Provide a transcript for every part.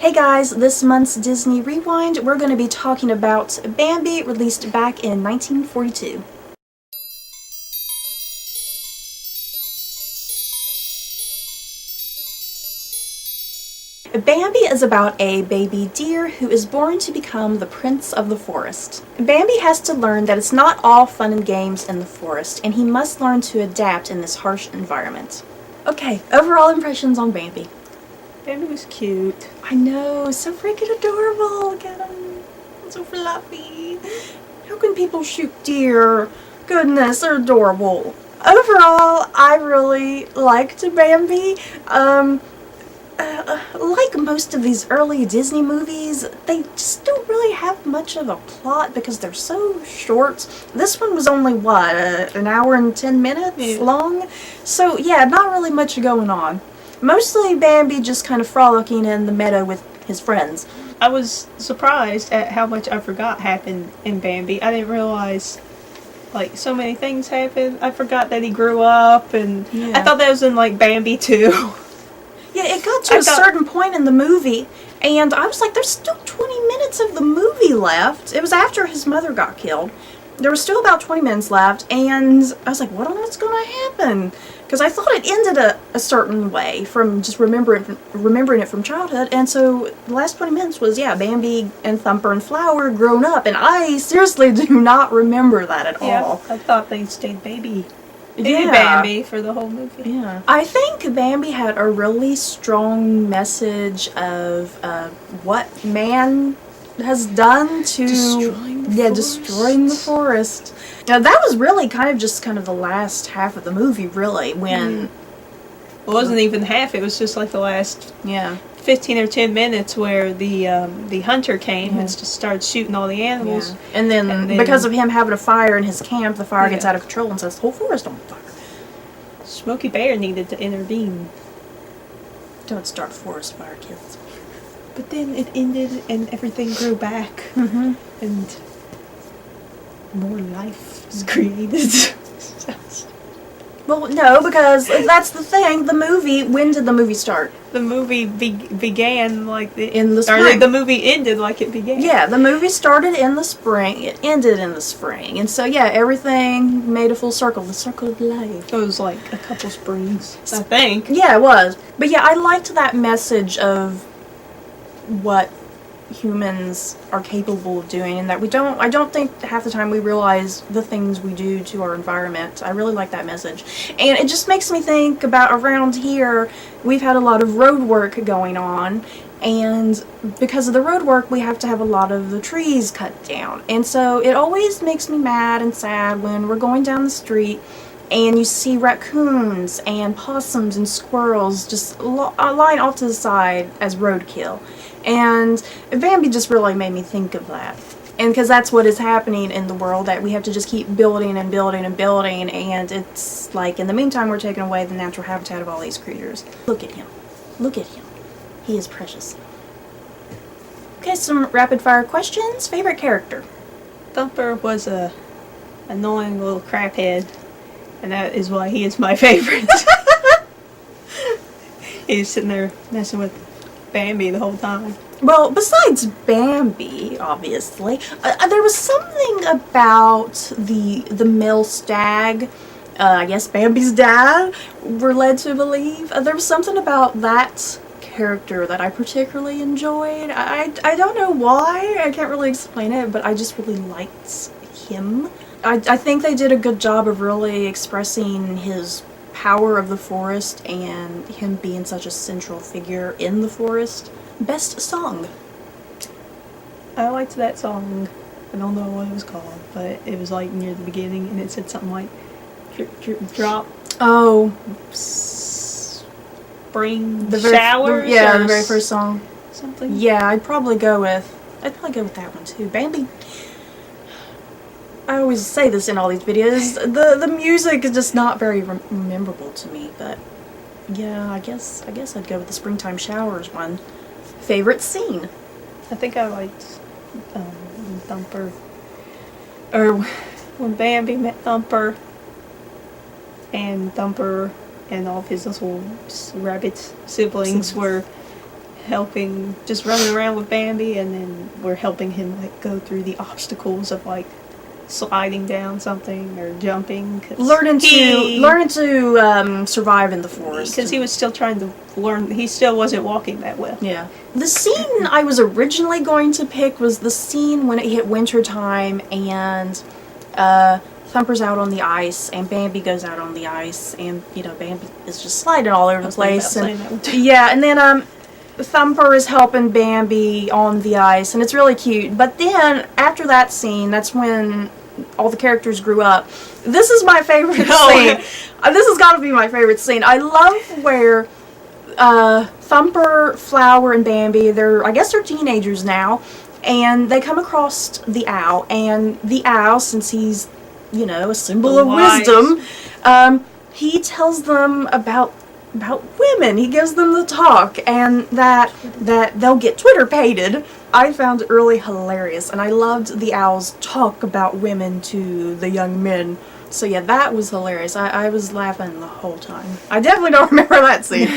Hey guys, this month's Disney Rewind, we're going to be talking about Bambi, released back in 1942. Bambi is about a baby deer who is born to become the prince of the forest. Bambi has to learn that it's not all fun and games in the forest, and he must learn to adapt in this harsh environment. Okay, overall impressions on Bambi. Bambi was cute. I know, so freaking adorable. Look at him. So fluffy. How can people shoot deer? Goodness, they're adorable. Overall, I really liked Bambi. Like most of these early Disney movies, they just don't really have much of a plot because they're so short. This one was only, what, an hour and 10 minutes long? So, yeah, not really much going on. Mostly Bambi just kind of frolicking in the meadow with his friends. I was surprised at how much I forgot happened in Bambi. I didn't realize, like, so many things happened. I forgot that he grew up, and I thought that was in, like, Bambi too. Yeah, it got to a certain point in the movie, and I was like, there's still 20 minutes of the movie left. It was after his mother got killed. There was still about 20 minutes left, and I was like, what on earth's going to happen? Because I thought it ended a certain way from just remembering it from childhood, and so the last 20 minutes was, yeah, Bambi and Thumper and Flower grown up, and I seriously do not remember that at all. I thought they stayed baby Bambi for the whole movie. Yeah. I think Bambi had a really strong message of what man has done to destroying the forest. Now that was really kind of the last half of the movie, really, when it wasn't even half. It was just like the last 15 or 10 minutes where the hunter came and just started shooting all the animals. And then because of him having a fire in his camp, the fire gets out of control and sets the whole forest on fire. Smokey Bear needed to intervene. Don't start forest fire, kids. But then it ended and everything grew back. And more life was created. Well, no, because that's the thing. The movie, when did the movie start? The movie began like in the spring. Or the movie ended like it began. Yeah, the movie started in the spring. It ended in the spring. And so, yeah, everything made a full circle. The circle of life. It was like a couple springs, I think. Yeah, it was. But yeah, I liked that message of what humans are capable of doing, and that I don't think half the time we realize the things we do to our environment. I really like that message. And it just makes me think about around here, we've had a lot of road work going on, and because of the road work we have to have a lot of the trees cut down. And so it always makes me mad and sad when we're going down the street and you see raccoons and possums and squirrels just lying off to the side as roadkill. And Bambi just really made me think of that. And because that's what is happening in the world, that we have to just keep building and building and building, and it's like in the meantime we're taking away the natural habitat of all these creatures. Look at him. Look at him. He is precious. Okay, some rapid fire questions. Favorite character? Thumper was a annoying little craphead, and that is why he is my favorite. He's sitting there messing with Bambi the whole time. Well, besides Bambi, obviously, there was something about the male stag, I guess Bambi's dad, we're led to believe. There was something about that character that I particularly enjoyed. I don't know why, I can't really explain it, but I just really liked him. I think they did a good job of really expressing his power of the forest and him being such a central figure in the forest. Best song? I liked that song. I don't know what it was called, but it was like near the beginning and it said something like drip, drip, drop. Oh. Spring showers? The very first song. Something. Yeah, I'd probably go with that one too. Bambi. I always say this in all these videos, the music is just not very memorable to me, but yeah, I guess I'd go with the springtime showers one. Favorite scene? I think I liked Thumper, or when Bambi met Thumper, and Thumper and all of his little rabbit siblings were helping, just running around with Bambi, and then we're helping him like go through the obstacles of like sliding down something or jumping. Learning to survive in the forest. Because he was still trying to learn. He still wasn't walking that well. Yeah. The scene I was originally going to pick was the scene when it hit winter time and Thumper's out on the ice and Bambi goes out on the ice and, you know, Bambi is just sliding all over the place. And, yeah, and then Thumper is helping Bambi on the ice and it's really cute. But then after that scene, that's when all the characters grew up. This is my favorite scene. This has got to be my favorite scene. I love where Thumper, Flower, and Bambi, I guess they're teenagers now, and they come across the owl, and the owl, since he's, you know, a symbol of wisdom, he tells them about women. He gives them the talk, and that they'll get Twitter-pated. I found it really hilarious, and I loved the owl's talk about women to the young men. So yeah, that was hilarious. I was laughing the whole time. I definitely don't remember that scene.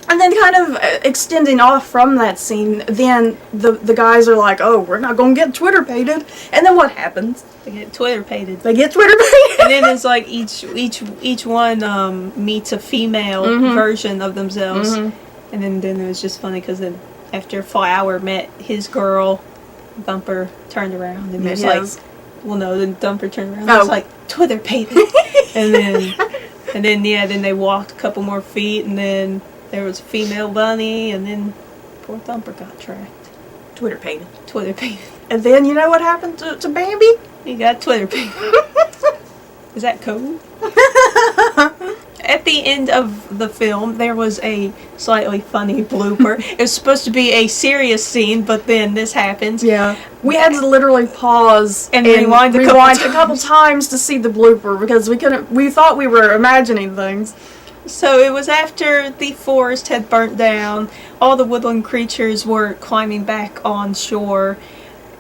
And then kind of extending off from that scene, then the guys are like, oh, we're not going to get Twitter-pated. And then what happens? They get Twitter-pated. They get Twitter-pated. And then it's like each one meets a female version of themselves. And then it was just funny because then after Flower met his girl, Thumper turned around and was like, well, no, then Thumper turned around and was like, Twitter-pated. and then they walked a couple more feet and then there was a female bunny and then poor Thumper got tracked. Twitter-pated. Twitter-pated. And then you know what happened to Bambi? He got Twitter-pated. Is that code? At the end of the film, there was a slightly funny blooper. It was supposed to be a serious scene, but then this happens. Yeah. We had to literally pause and rewind a couple times to see the blooper because we thought we were imagining things. So it was after the forest had burnt down, all the woodland creatures were climbing back on shore,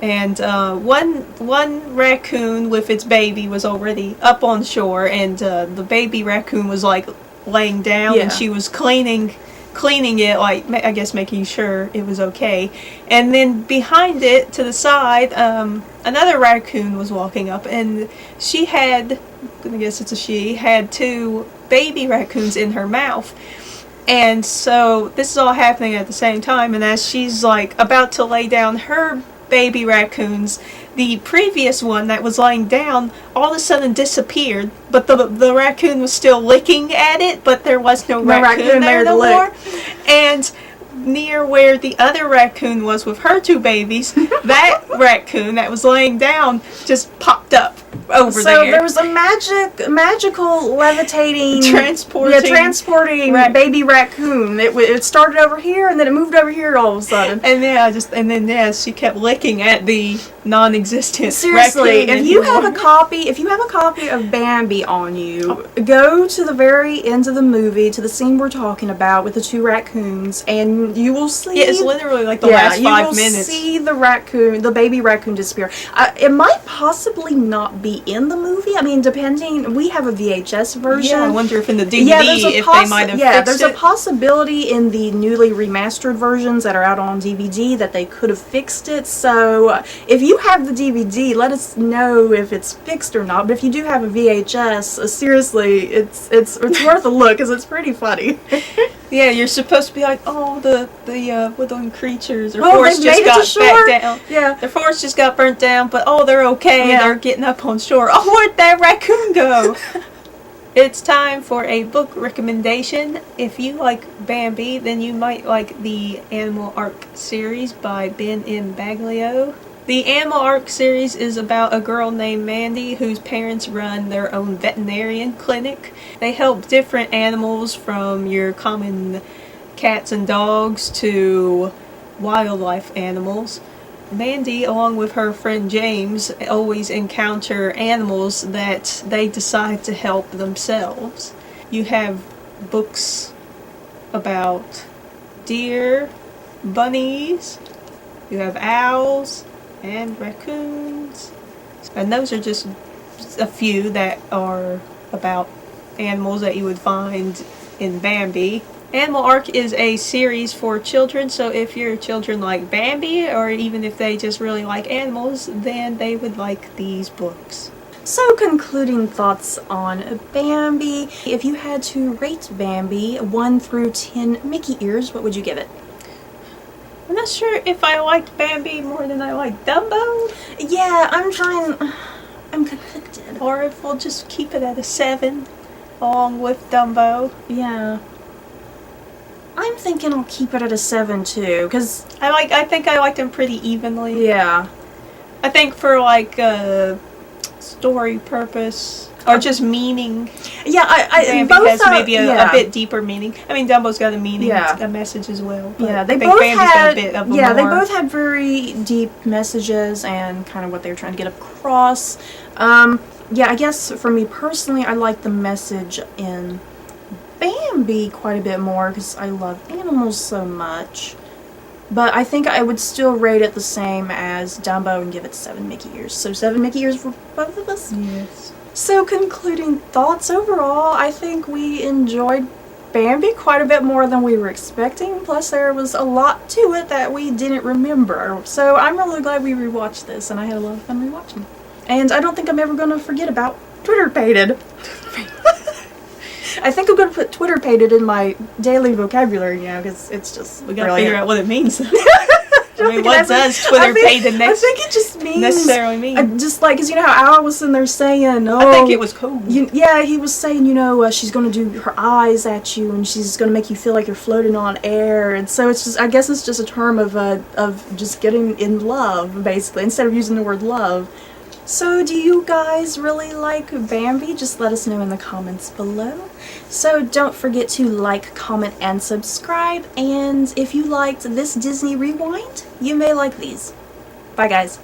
and one raccoon with its baby was already up on shore, and the baby raccoon was like laying down, and she was cleaning it, like I guess making sure it was okay. And then behind it, to the side, another raccoon was walking up, and she had, I guess it's a she, had two baby raccoons in her mouth. And so this is all happening at the same time, and as she's like about to lay down her baby raccoons, the previous one that was lying down all of a sudden disappeared, but the raccoon was still licking at it, but there was no raccoon there no more. And near where the other raccoon was with her two babies, that raccoon that was laying down just popped up over there. So there was a magical levitating transporting baby raccoon. It started over here and then it moved over here all of a sudden. And she kept licking at the non-existent Seriously, raccoon. if you have a copy of Bambi on you, go to the very end of the movie to the scene we're talking about with the two raccoons, and you will see. Yeah, it's literally like the last 5 minutes. You will see the baby raccoon disappear. It might possibly not be in the movie. I mean, depending. We have a VHS version. Yeah, I wonder if in the DVD if they might have fixed it. There's a possibility in the newly remastered versions that are out on DVD that they could have fixed it. So if you have the DVD, let us know if it's fixed or not. But if you do have a VHS, seriously, it's worth a look because it's pretty funny. Yeah, you're supposed to be like, oh, the woodland creatures, their forest just got back down. Yeah. Their forest just got burnt down, but oh, they're okay. Yeah. They're getting up on shore. Oh, where'd that raccoon go? It's time for a book recommendation. If you like Bambi, then you might like the Animal Arc series by Ben M. Baglio. The Animal Arc series is about a girl named Mandy whose parents run their own veterinarian clinic. They help different animals from your common cats and dogs to wildlife animals. Mandy, along with her friend James, always encounter animals that they decide to help themselves. You have books about deer, bunnies, you have owls, and raccoons. And those are just a few that are about animals that you would find in Bambi. Animal Arc is a series for children, so if your children like Bambi, or even if they just really like animals, then they would like these books. So, concluding thoughts on Bambi. If you had to rate Bambi 1 through 10 Mickey ears, what would you give it? I'm not sure if I liked Bambi more than I liked Dumbo. Yeah, I'm conflicted. Or if we'll just keep it at a 7, along with Dumbo. Yeah. I'm thinking I'll keep it at a 7 too, because I think I liked him pretty evenly. yeah. I think for like story purpose or just meaning. Yeah, Bambi both has maybe a bit deeper meaning. I mean, Dumbo's got a meaning, Yeah. a message as well. But Yeah, I they think both Bambi's had got a bit of a they more- both had very deep messages and kind of what they were trying to get across. Yeah, I guess for me personally, I like the message in Bambi quite a bit more because I love animals so much. But I think I would still rate it the same as Dumbo and give it 7 Mickey ears. So 7 Mickey ears for both of us? Yes. So concluding thoughts overall, I think we enjoyed Bambi quite a bit more than we were expecting. Plus there was a lot to it that we didn't remember. So I'm really glad we rewatched this and I had a lot of fun rewatching it. And I don't think I'm ever going to forget about Twitter-pated. I think I'm going to put Twitter-pated in my daily vocabulary now because it's just We gotta figure out what it means. I mean, what does Twitter-pated I think it just means necessarily mean? just like, because you know how Al was in there saying, oh, I think it was cool. yeah, he was saying, she's going to do her eyes at you and she's going to make you feel like you're floating on air. And so it's just, I guess it's just a term of just getting in love, basically, instead of using the word love. So do you guys really like Bambi? Just let us know in the comments below. So don't forget to like, comment, and subscribe. And if you liked this Disney Rewind, you may like these. Bye guys.